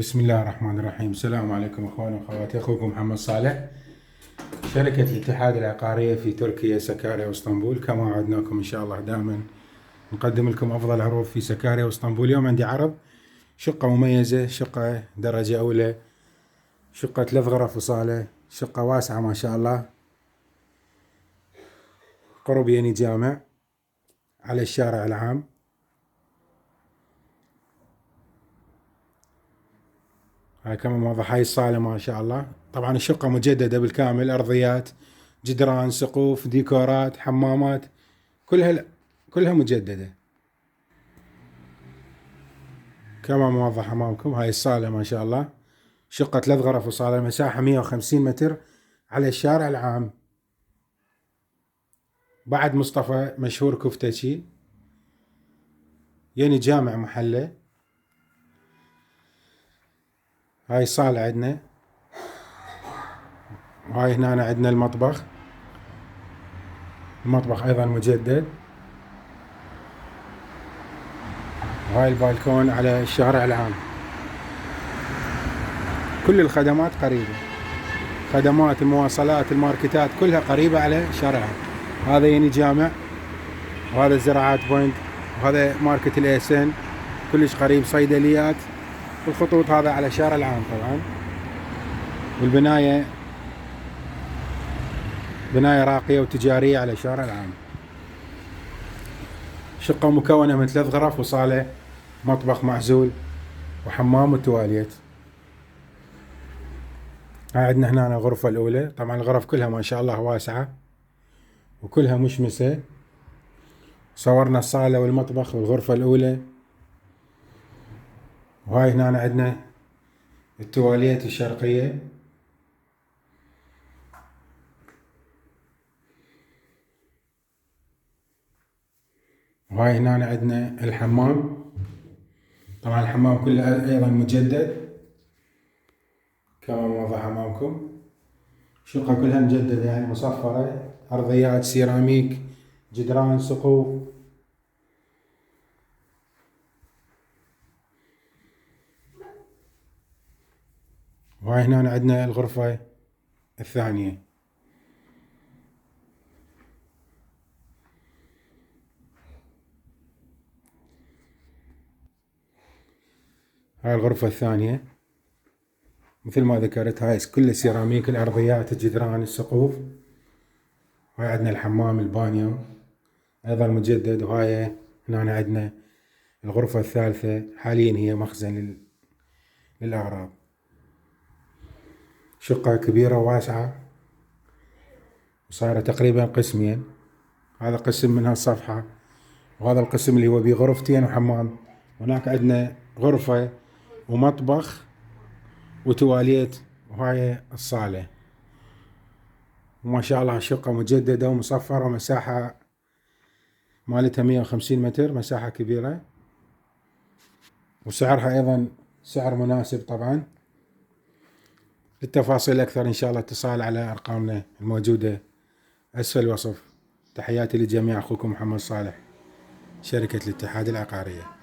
بسم الله الرحمن الرحيم. السلام عليكم اخواني واخواتي، اخوكم محمد صالح، شركة الاتحاد العقارية في تركيا سكاريا واسطنبول. كما وعدناكم ان شاء الله دائما نقدم لكم افضل عروض في سكاريا واسطنبول. اليوم عندي عرض شقة مميزة، شقة درجة اولى، شقة 3 غرف وصالة، شقة واسعة ما شاء الله، قرب يني جامع، على الشارع العام. هاي كما موضح، هاي الصالة ما شاء الله. طبعا الشقة مجددة بالكامل، ارضيات، جدران، سقوف، ديكورات، حمامات، كلها مجددة كما موضح امامكم. هاي الصالة ما شاء الله، شقة 3 غرف وصالة، مساحة 150 متر، على الشارع العام. بعد مصطفى مشهور كفتشي، يعني جامع محلة. هاي الصالة عندنا، وهاي هنا عندنا المطبخ ايضا مجدد، وهاي البالكون على الشارع العام. كل الخدمات قريبة، خدمات المواصلات، الماركتات، كلها قريبة على الشارع العام. هذا يعني جامع، وهذا الزراعات بوينت، وهذا ماركت الايسن، كلش قريب. صيدليات، والخطوط هذا على الشارع العام طبعا. والبناية بناية راقية وتجارية على الشارع العام. شقة مكونة من 3 غرف وصالة، مطبخ معزول، وحمام وتواليت. هاي عندنا هنا الغرفة الأولى. طبعا الغرف كلها ما شاء الله واسعة وكلها مشمسة. صورنا الصالة والمطبخ والغرفة الأولى. وهاي هنا عندنا التواليت الشرقية. وهاي هنا عندنا الحمام. طبعا الحمام كله أيضا مجدد كما موضح أمامكم. شقة كلها مجددة، يعني مصفرة، أرضيات سيراميك، جدران، سقوف. وهاي هنا عندنا الغرفة الثانية. هاي الغرفة الثانية مثل ما ذكرت، هاي كلها سيراميك، الأرضيات، الجدران، السقوف. وهاي عندنا الحمام، البانيو أيضا مجدد. وهاي هنا عندنا الغرفة الثالثة، حاليا هي مخزن للأغراض. شقة كبيرة واسعة، وصايرة تقريبا قسمين. هذا قسم من هالصفحة، وهذا القسم اللي هو بغرفتين وحمام. هناك عندنا غرفة ومطبخ وتواليت، وهاي الصالة. وما شاء الله الشقة مجددة ومصفرة، مساحة مالتها 150 متر، مساحة كبيرة، وسعرها أيضا سعر مناسب. طبعا للتفاصيل أكثر إن شاء الله اتصال على أرقامنا الموجودة أسفل الوصف. تحياتي للجميع، أخوكم محمد صالح، شركة الاتحاد العقارية.